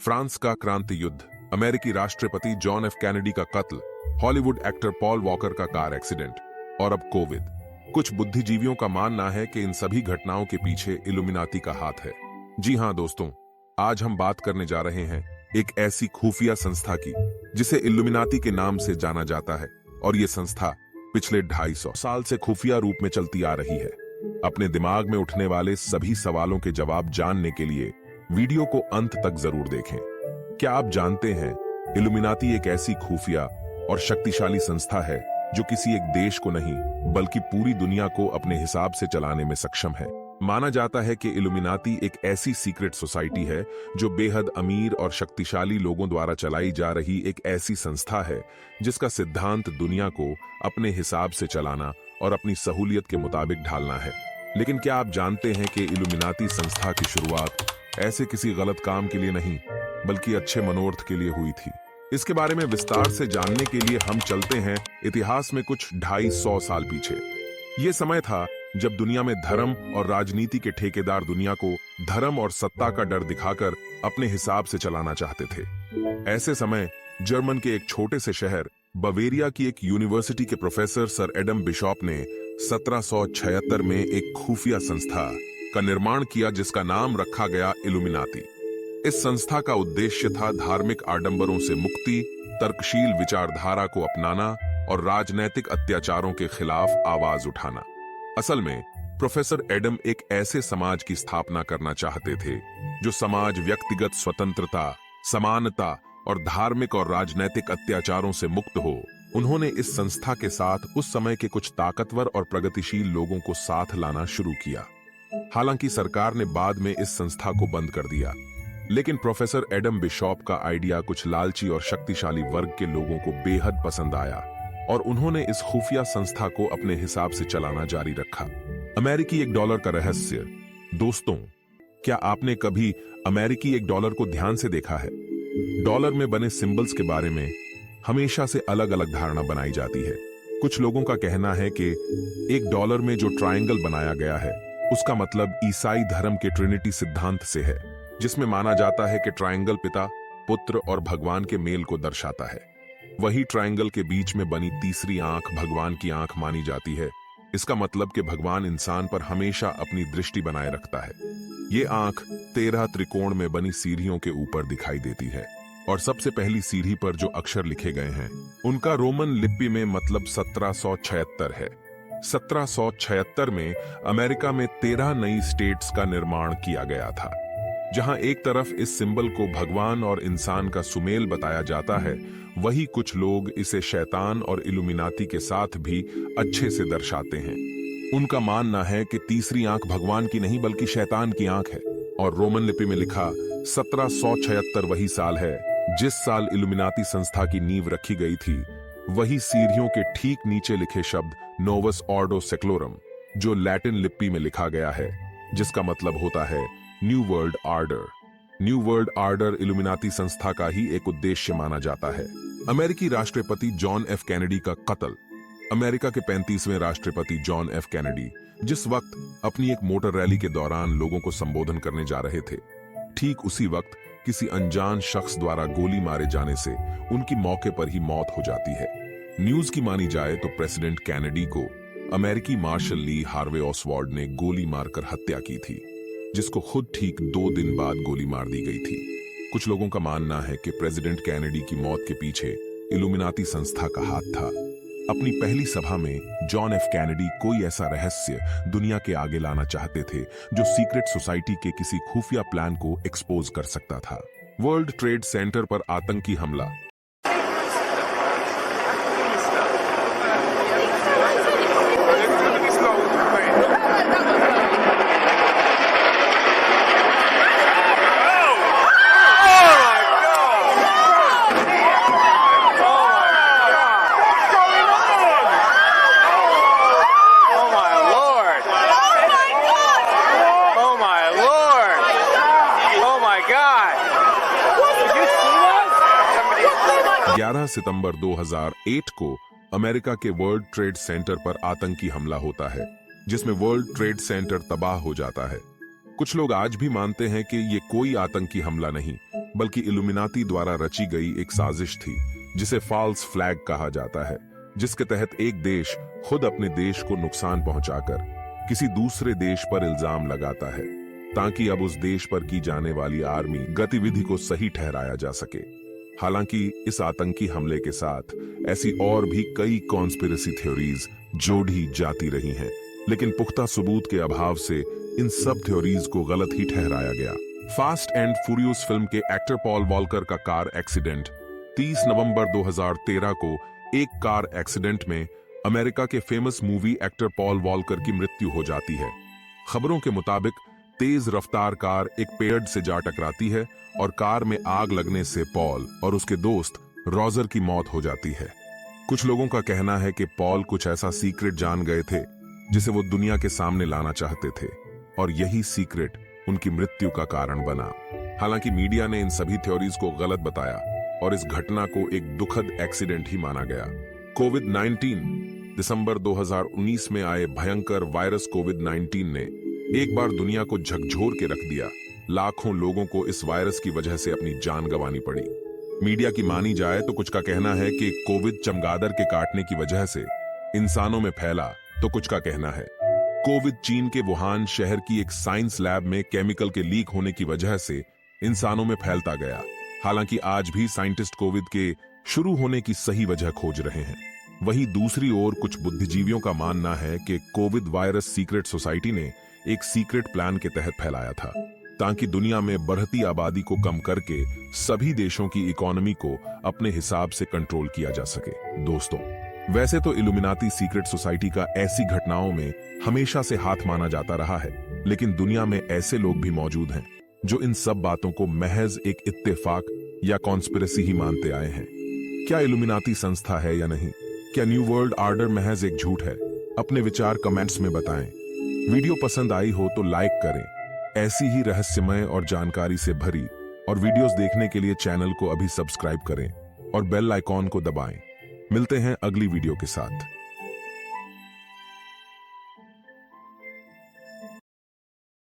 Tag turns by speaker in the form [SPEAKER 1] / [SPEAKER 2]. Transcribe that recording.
[SPEAKER 1] France का क्रांति युद्ध, अमेरिकी राष्ट्रपति जॉन एफ कैनेडी का कत्ल, हॉलीवुड एक्टर पॉल वॉकर का कार एक्सीडेंट और अब कोविड। कुछ बुद्धिजीवियों का मानना है कि इन सभी घटनाओं के पीछे इल्यूमिनाती का हाथ है। जी हां दोस्तों, आज हम बात करने जा रहे हैं एक ऐसी खुफिया संस्था की जिसे इल्यूमिनाती के नाम से जाना जाता है, और ये संस्था पिछले 250 साल से खुफिया रूप में चलती आ रही है। अपने दिमाग में उठने वाले सभी सवालों के जवाब जानने के लिए वीडियो को अंत तक जरूर देखें। क्या आप जानते हैं, इल्यूमिनाती एक ऐसी खुफिया और शक्तिशाली संस्था है जो किसी एक देश को नहीं बल्कि पूरी दुनिया को अपने हिसाब से चलाने में सक्षम है। माना जाता है कि इल्यूमिनाती एक ऐसी सीक्रेट सोसाइटी है जो बेहद अमीर और शक्तिशाली लोगों द्वारा चलाई जा रही एक ऐसी संस्था है जिसका सिद्धांत दुनिया को अपने हिसाब से चलाना और अपनी सहूलियत के मुताबिक ढालना है। लेकिन क्या आप जानते हैं कि इल्यूमिनाती संस्था की शुरुआत ऐसे किसी गलत काम के लिए नहीं बल्कि अच्छे मनोर्थ के लिए हुई थी? इसके बारे में विस्तार से जानने के लिए हम चलते हैं इतिहास में कुछ 250 साल पीछे। ये समय था जब दुनिया में धर्म और राजनीति के ठेकेदार दुनिया को धर्म और सत्ता का डर दिखाकर अपने हिसाब से चलाना चाहते थे। ऐसे समय जर्मन के एक छोटे से शहर बवेरिया की एक यूनिवर्सिटी के प्रोफेसर सर एडम बिशॉप ने 1776 में एक खुफिया संस्था का निर्माण किया जिसका नाम रखा गया इल्यूमिनाती। इस संस्था का उद्देश्य था धार्मिक आडंबरों से मुक्ति, तर्कशील विचारधारा को अपनाना और राजनैतिक अत्याचारों के खिलाफ आवाज उठाना। असल में प्रोफेसर एडम एक ऐसे समाज की स्थापना करना चाहते थे जो समाज व्यक्तिगत स्वतंत्रता, समानता और धार्मिक और राजनैतिक अत्याचारों से मुक्त हो। उन्होंने इस संस्था के साथ उस समय के कुछ ताकतवर और प्रगतिशील लोगों को साथ लाना शुरू किया। हालांकि सरकार ने बाद में इस संस्था को बंद कर दिया, लेकिन प्रोफेसर एडम बिशॉप का आइडिया कुछ लालची और शक्तिशाली वर्ग के लोगों को बेहद पसंद आया और उन्होंने इस खुफिया संस्था को अपने हिसाब से चलाना जारी रखा। अमेरिकी $1 का रहस्य। दोस्तों, क्या आपने कभी अमेरिकी $1 को ध्यान से देखा है? डॉलर में बने सिंबल्स के बारे में हमेशा से अलग अलग धारणा बनाई जाती है। कुछ लोगों का कहना है कि $1 में जो ट्रायंगल बनाया गया है उसका मतलब ईसाई धर्म के ट्रिनिटी सिद्धांत से है, जिसमें माना जाता है कि ट्रायंगल पिता, पुत्र और भगवान के मेल को दर्शाता है। वही ट्रायंगल के बीच में बनी तीसरी आंख भगवान की आंख मानी जाती है। इसका मतलब कि भगवान इंसान पर हमेशा अपनी दृष्टि बनाए रखता है। ये आंख 13 त्रिकोण में बनी सीढ़ियों के ऊपर दिखाई देती है और सबसे पहली सीढ़ी पर जो अक्षर लिखे गए हैं उनका रोमन लिपि में मतलब 1776 है। 1776 में अमेरिका में 13 नई स्टेट्स का निर्माण किया गया था। जहां एक तरफ इस सिंबल को भगवान और इंसान का सुमेल बताया जाता है, वही कुछ लोग इसे शैतान और इल्यूमिनाती के साथ भी अच्छे से दर्शाते हैं। उनका मानना है कि तीसरी आंख भगवान की नहीं बल्कि शैतान की आंख है, और रोमन लिपि में लिखा 1776 वही साल है जिस साल इल्यूमिनाती संस्था की नींव रखी गई थी। वही सीढ़ियों के ठीक नीचे लिखे शब्द नोवस ऑर्डो सेक्लोरम, जो लैटिन लिपि में लिखा गया है, जिसका मतलब होता है new world order. New world order Illuminati संस्था का ही एक उद्देश्य माना जाता है। अमेरिकी राष्ट्रपति जॉन एफ कैनेडी का कत्ल। अमेरिका के 35वें राष्ट्रपति जॉन एफ कैनेडी जिस वक्त अपनी एक मोटर रैली के दौरान लोगों को संबोधन करने जा रहे थे, ठीक उसी वक्त किसी अनजान शख्स द्वारा गोली मारे जाने से उनकी मौके पर ही मौत हो जाती है। न्यूज की मानी जाए तो प्रेसिडेंट कैनेडी को अमेरिकी मार्शल ली हार्वे ऑसवाल्ड ने गोली मारकर हत्या की थी, जिसको खुद ठीक 2 दिन बाद गोली मार दी गई थी। कुछ लोगों का मानना है कि प्रेसिडेंट कैनेडी की मौत के पीछे इल्यूमिनाती संस्था का हाथ था। अपनी पहली सभा में जॉन एफ कैनेडी कोई ऐसा रहस्य दुनिया के आगे लाना चाहते थे जो सीक्रेट सोसाइटी के किसी खुफिया प्लान को एक्सपोज कर सकता था। वर्ल्ड ट्रेड सेंटर पर आतंकी हमला। सितंबर 2008 को अमेरिका के वर्ल्ड ट्रेड सेंटर पर आतंकी हमला होता है, जिसमें वर्ल्ड ट्रेड सेंटर तबाह हो जाता है। कुछ लोग आज भी मानते हैं कि ये कोई आतंकी हमला नहीं बल्कि इल्यूमिनाती द्वारा रची गई एक साजिश थी जिसे फॉल्स फ्लैग कहा जाता है, जिसके तहत एक देश खुद अपने देश को नुकसान पहुंचाकर किसी दूसरे देश पर इल्जाम लगाता है ताकि अब उस देश पर की जाने वाली आर्मी गतिविधि को सही ठहराया जा सके। हालांकि इस आतंकी हमले के साथ ऐसी और भी कई कॉन्स्पिरेसी थ्योरीज जोड़ी जाती रही हैं, लेकिन पुख्ता सबूत के अभाव से इन सब थ्योरीज को गलत ही ठहराया गया। फास्ट एंड फ्यूरियस फिल्म के एक्टर पॉल वॉकर का कार एक्सीडेंट 30 नवंबर 2013 को एक कार एक्सीडेंट में अमेरिका के famous movie actor Paul walker की मृत्यु हो जाती है। खबरों के मुताबिक तेज रफ्तार कार एक पेड़ से जा टकराती है और कार में आग लगने से पॉल और उसके दोस्त रॉजर की मौत हो जाती है। कुछ लोगों का कहना है कि पॉल कुछ ऐसा सीक्रेट जान गए थे जिसे वो दुनिया के सामने लाना चाहते थे और यही सीक्रेट उनकी मृत्यु का कारण बना। हालांकि मीडिया ने इन सभी थ्योरीज को गलत बताया और इस घटना को एक दुखद एक्सीडेंट ही माना गया। कोविड-19 दिसंबर 2019 में आए भयंकर वायरस कोविड-19 ने एक बार दुनिया को झकझोर के रख दिया। लाखों लोगों को इस वायरस की वजह से अपनी जान गंवानी पड़ी। मीडिया की मानी जाए तो कुछ का कहना है कि कोविड चमगादड़ के काटने की वजह से इंसानों में फैला, तो कुछ का कहना है कोविड चीन के वुहान शहर की एक साइंस लैब में केमिकल के लीक होने की वजह से इंसानों में फैलता गया। हालांकि आज भी साइंटिस्ट कोविड के शुरू होने की सही वजह खोज रहे हैं। वहीं दूसरी ओर कुछ बुद्धिजीवियों का मानना है कि कोविड वायरस सीक्रेट सोसाइटी ने एक सीक्रेट प्लान के तहत फैलाया था ताकि दुनिया में बढ़ती आबादी को कम करके सभी देशों की इकोनॉमी को अपने हिसाब से कंट्रोल किया जा सके। दोस्तों, वैसे तो इल्यूमिनाती सीक्रेट सोसाइटी का ऐसी घटनाओं में हमेशा से हाथ माना जाता रहा है, लेकिन दुनिया में ऐसे लोग भी मौजूद हैं जो इन सब बातों को महज एक इत्तेफाक या कॉन्स्पिरेसी ही मानते आए हैं। क्या इल्यूमिनाती संस्था है या नहीं? क्या न्यू वर्ल्ड ऑर्डर महज एक झूठ है? अपने विचार कमेंट्स में बताएं। वीडियो पसंद आई हो तो लाइक करें। ऐसी ही रहस्यमय और जानकारी से भरी और वीडियोस देखने के लिए चैनल को अभी सब्सक्राइब करें और बेल आइकॉन को दबाएं। मिलते हैं अगली वीडियो के साथ।